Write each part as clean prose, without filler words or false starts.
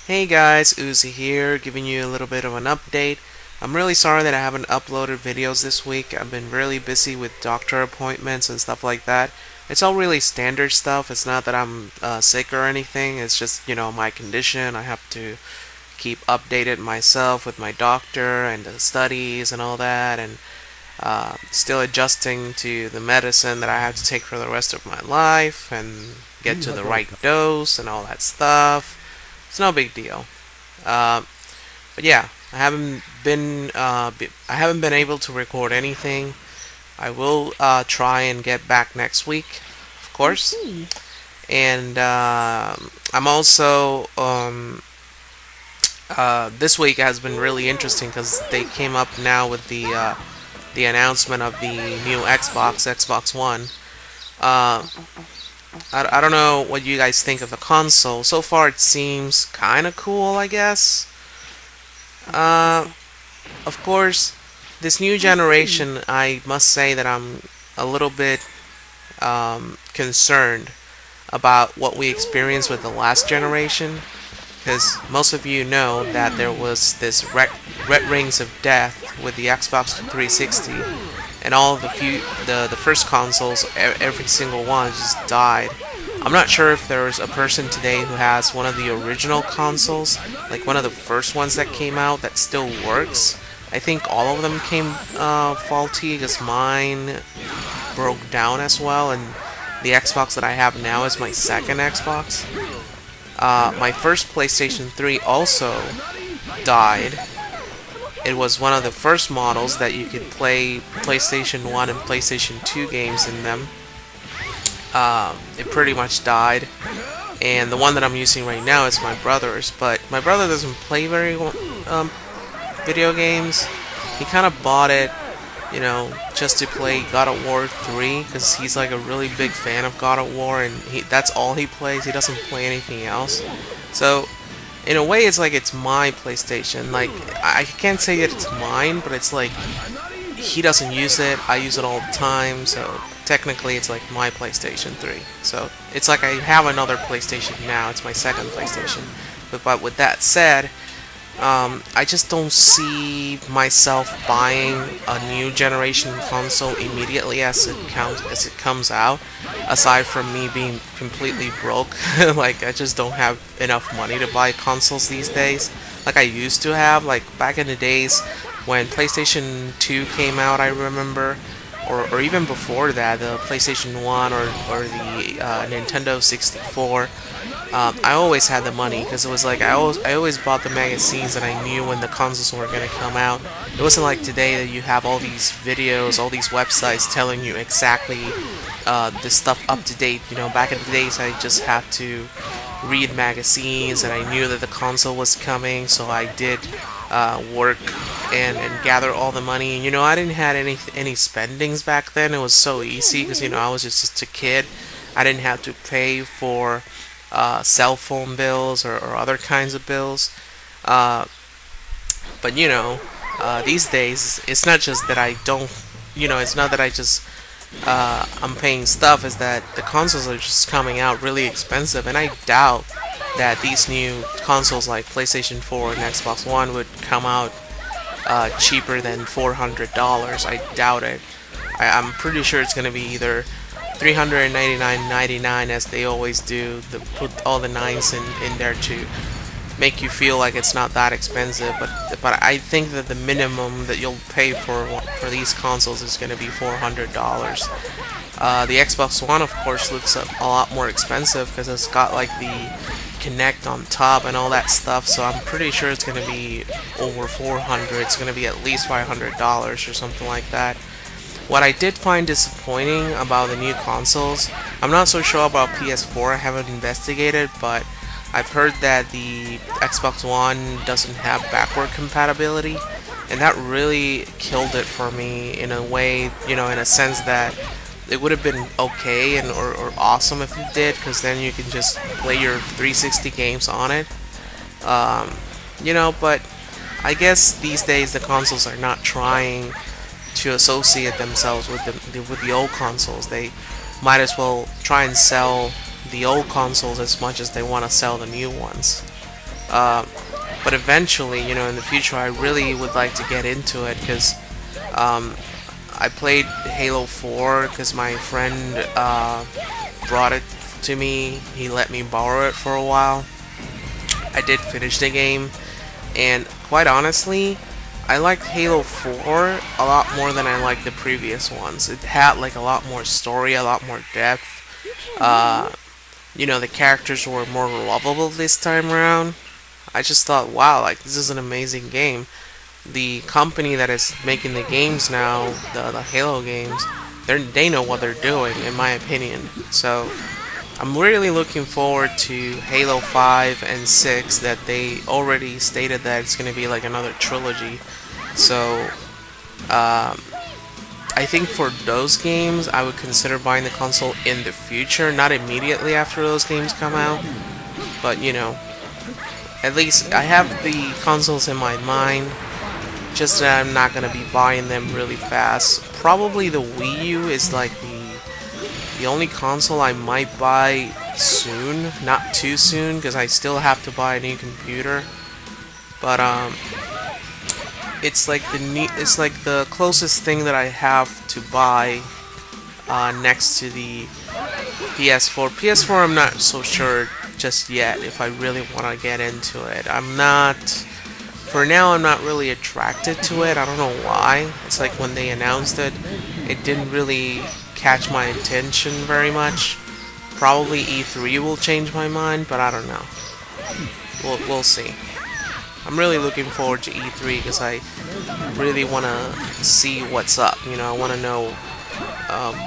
Hey guys, Uzi here, giving you a little bit of an update. I'm really sorry that I haven't uploaded videos this week. I've been really busy with doctor appointments and stuff like that. It's all really standard stuff. It's not that I'm sick or anything. It's just, my condition. I have to keep updated myself with my doctor and the studies and all that, and still adjusting to the medicine that I have to take for the rest of my life and get to the right dose and all that stuff. It's no big deal. Uh, but yeah, I haven't been able to record anything. I will try and get back next week, of course. And I'm also this week has been really interesting because they came up now with the announcement of the new Xbox One. Uh, I don't know what you guys think of the console. So far, it seems kind of cool, I guess. Uh, of course, this new generation, I must say that I'm a little bit concerned about what we experienced with the last generation. Because most of you know that there was this red rings of death with the Xbox 360, and all of the first consoles, every single one just died. I'm not sure if there's a person today who has one of the original consoles, like one of the first ones that came out, that still works. I think all of them came faulty because mine broke down as well, and the Xbox that I have now is my second Xbox. My first PlayStation 3 also died. It was one of the first models that you could play PlayStation 1 and PlayStation 2 games in them. It pretty much died. And the one that I'm using right now is my brother's, but my brother doesn't play very video games. He kind of bought it, just to play God of War 3, because he's like a really big fan of God of War, and that's all he plays. He doesn't play anything else. So, in a way, it's like it's my PlayStation. Like, I can't say that it's mine, but it's like he doesn't use it. I use it all the time, so technically it's like my PlayStation 3. So, it's like I have another PlayStation now. It's my second PlayStation. But with that said, I just don't see myself buying a new generation console immediately as it comes out. Aside from me being completely broke, like I just don't have enough money to buy consoles these days, like I used to have. Like back in the days when PlayStation 2 came out, I remember, or even before that, the PlayStation 1 or the Nintendo 64. I always had the money because it was like I always bought the magazines and I knew when the consoles were going to come out. It wasn't like today that you have all these videos, all these websites telling you exactly the stuff up to date. Back in the days I just had to read magazines and I knew that the console was coming, so I did work and gather all the money. I didn't have any spendings back then. It was so easy because I was just a kid. I didn't have to pay for cell phone bills or other kinds of bills. Uh, but these days it's not just that I don't, it's not that I just I'm paying stuff. Is that the consoles are just coming out really expensive, and I doubt that these new consoles like PlayStation 4 and Xbox One would come out cheaper than $400. I doubt it. I'm pretty sure it's going to be either $399.99 as they always do. They put all the nines in there to make you feel like it's not that expensive. But I think that the minimum that you'll pay for these consoles is going to be $400. The Xbox One, of course, looks a lot more expensive because it's got like the Kinect on top and all that stuff. So I'm pretty sure it's going to be over 400. It's going to be at least $500 or something like that. What I did find disappointing about the new consoles, I'm not so sure about PS4, I haven't investigated, but I've heard that the Xbox One doesn't have backward compatibility, and that really killed it for me in a way, in a sense that it would have been okay or awesome if it did, because then you can just play your 360 games on it. But I guess these days the consoles are not trying to associate themselves with the old consoles. They might as well try and sell the old consoles as much as they want to sell the new ones. Uh, but eventually, you know, in the future, I really would like to get into it because um, I played Halo 4 because my friend brought it to me. He let me borrow it for a while. I did finish the game, and quite honestly, I liked Halo 4 a lot more than I liked the previous ones. It had like a lot more story, a lot more depth. Uh, you know, the characters were more lovable this time around. I just thought, wow, like this is an amazing game. The company that is making the games now, the Halo games, they know what they're doing, in my opinion. So I'm really looking forward to Halo 5 and 6 that they already stated that it's going to be like another trilogy. So I think for those games, I would consider buying the console in the future, not immediately after those games come out. But you know, at least I have the consoles in my mind, just that I'm not gonna be buying them really fast. Probably the Wii U is like the only console I might buy soon, not too soon, because I still have to buy a new computer. But it's like the closest thing that I have to buy next to the PS4. PS4, I'm not so sure just yet if I really want to get into it. I'm not. For now, I'm not really attracted to it. I don't know why. It's like when they announced it, it didn't really catch my attention very much. Probably E3 will change my mind, but I don't know. We'll see. I'm really looking forward to E3 because I really want to see what's up. You know, I want to know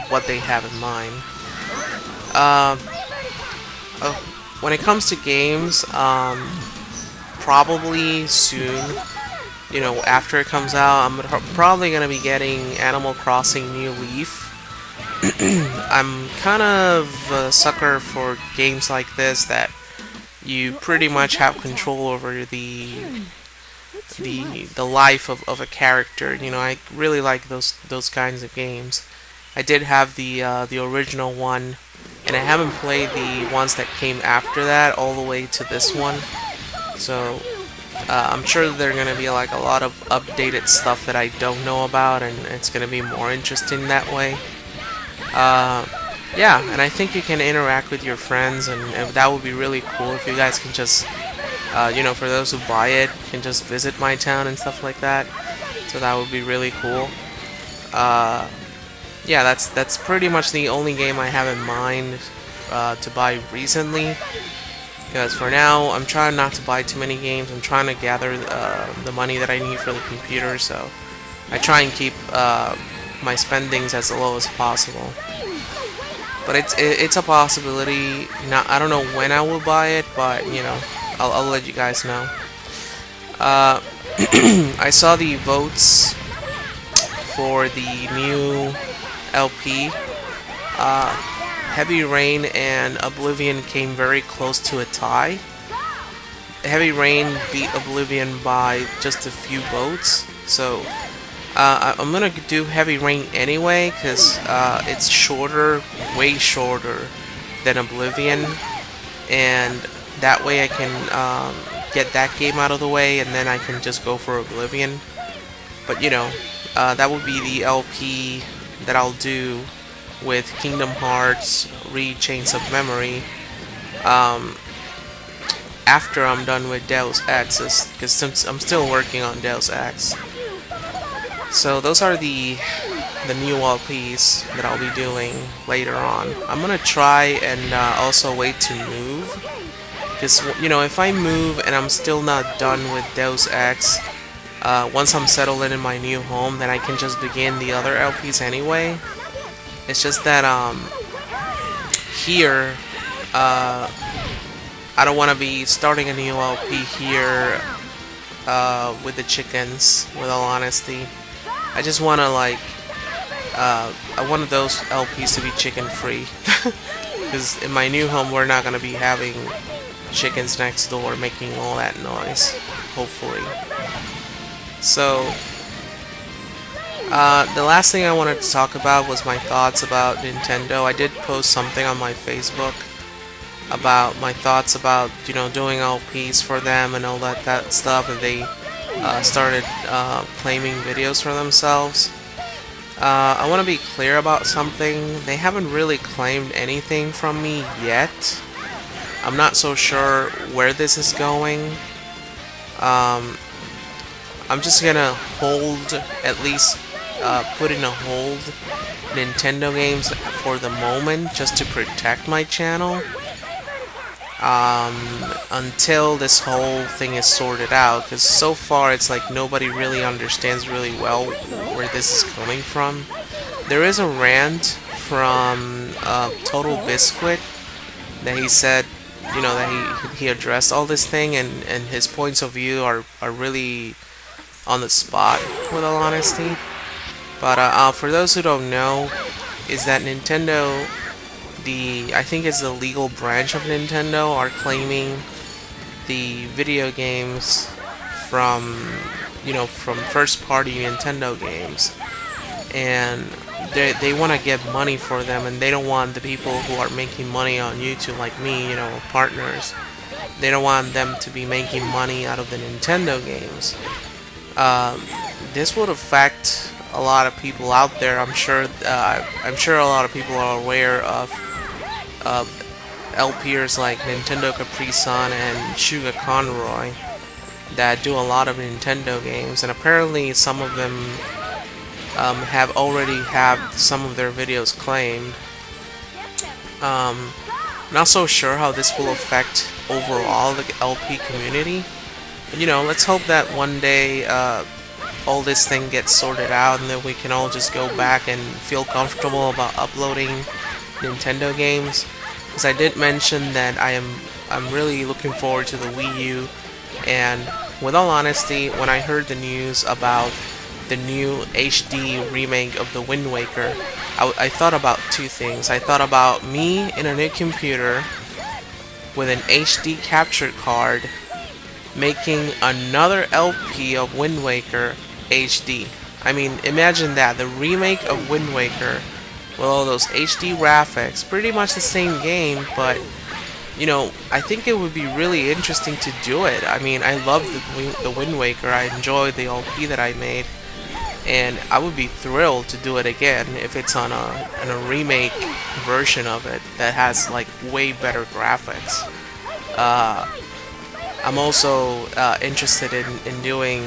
what they have in mind. When it comes to games, probably soon. You know, after it comes out, I'm probably gonna be getting Animal Crossing New Leaf. I'm kind of a sucker for games like this that you pretty much have control over the life of a character. You know, I really like those kinds of games. I did have the original one, and I haven't played the ones that came after that all the way to this one. So I'm sure there are gonna be like a lot of updated stuff that I don't know about, and it's gonna be more interesting that way. Yeah, and I think you can interact with your friends, and that would be really cool if you guys can just, you know, for those who buy it, can just visit my town and stuff like that. So that would be really cool. Yeah, that's pretty much the only game I have in mind to buy recently. Because for now, I'm trying not to buy too many games. I'm trying to gather the money that I need for the computer, so I try and keep my spendings as low as possible. But it's a possibility. I don't know when I will buy it, but you know, I'll let you guys know. I saw the votes for the new LP. Heavy Rain and Oblivion came very close to a tie. Heavy Rain beat Oblivion by just a few votes, so I'm gonna do Heavy Rain anyway because it's shorter, way shorter than Oblivion, and that way I can get that game out of the way, and then I can just go for Oblivion. But you know, that would be the LP that I'll do with Kingdom Hearts Re-Chains of Memory after I'm done with Deus Ex, because I'm still working on Deus Ex. So those are the new LPs that I'll be doing later on. I'm gonna try and also wait to move, because you know, if I move and I'm still not done with Deus Ex, once I'm settled in my new home, then I can just begin the other LPs anyway. It's just that here I don't want to be starting a new LP here with the chickens, with all honesty. I just want to like I wanted those LPs to be chicken free, because in my new home we're not going to be having chickens next door making all that noise, hopefully. So the last thing I wanted to talk about was my thoughts about Nintendo. I did post something on my Facebook about my thoughts about doing LPs for them and all that stuff, and they started claiming videos for themselves. I want to be clear about something. They haven't really claimed anything from me yet. I'm not so sure where this is going. I'm just gonna hold, at least put in a hold Nintendo games for the moment, just to protect my channel. Until this whole thing is sorted out, because so far it's like nobody really understands really well where this is coming from. There is a rant from Total Biscuit that he said, that he addressed all this thing, and his points of view are really on the spot, with all honesty. But for those who don't know, is that Nintendo, I think it's the legal branch of Nintendo, are claiming the video games from from first party Nintendo games, and they want to get money for them, and they don't want the people who are making money on YouTube, like me, partners, they don't want them to be making money out of the Nintendo games. This would affect a lot of people out there. I'm sure a lot of people are aware of LPers like Nintendo Capri Sun and Suga Conroy that do a lot of Nintendo games, and apparently some of them have already had some of their videos claimed. Not so sure how this will affect overall the LP community. But, let's hope that one day all this thing gets sorted out, and then we can all just go back and feel comfortable about uploading Nintendo games. Because I did mention that I'm really looking forward to the Wii U, and with all honesty, when I heard the news about the new HD remake of the Wind Waker, I thought about two things. I thought about me in a new computer with an HD capture card making another LP of Wind Waker HD. I mean, imagine that, the remake of Wind Waker with all those HD graphics, pretty much the same game, but I think it would be really interesting to do it. I mean, I love the Wind Waker. I enjoyed the LP that I made, and I would be thrilled to do it again if it's on a remake version of it that has like way better graphics. I'm also interested in doing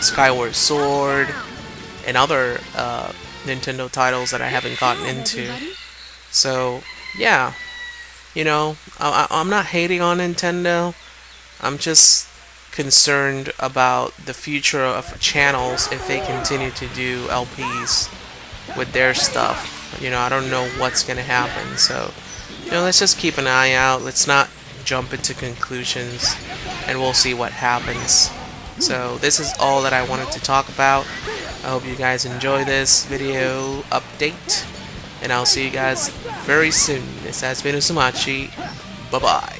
Skyward Sword and other Nintendo titles that I haven't gotten into. So yeah, I'm not hating on Nintendo. I'm just concerned about the future of channels if they continue to do LPs with their stuff. I don't know what's gonna happen. So let's just keep an eye out. Let's not jump into conclusions, and we'll see what happens. So this is all that I wanted to talk about. I hope you guys enjoy this video update, and I'll see you guys very soon. This has been Usumachi. Bye bye.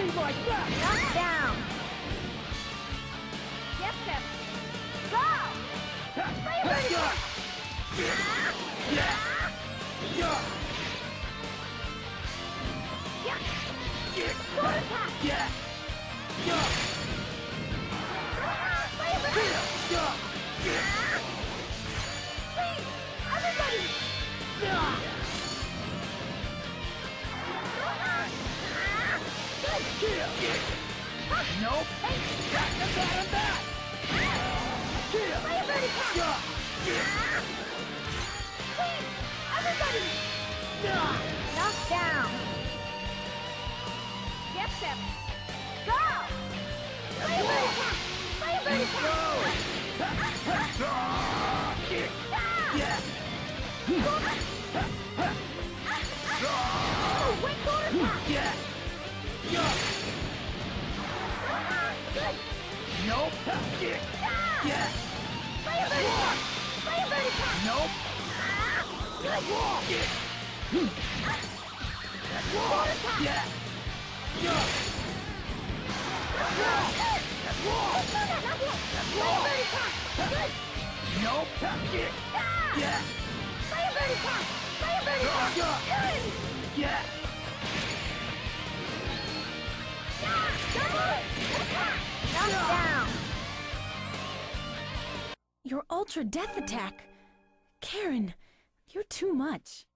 Knock down. Yep, yep. Go! Nope. Everybody! Knock down. Yep, step. Go! Firebird attack! Nope. Yeah. Fire Birdie Pop! Fire Birdie Pop! Nope. Good! Water Pop! Yeah. Fire Birdie Pop! Good! Nope. Yeah. Fire Birdie Pop! Fire Birdie Pop! Good! Yeah. Knocked down! Your Ultra Death Attack! Karen, you're too much.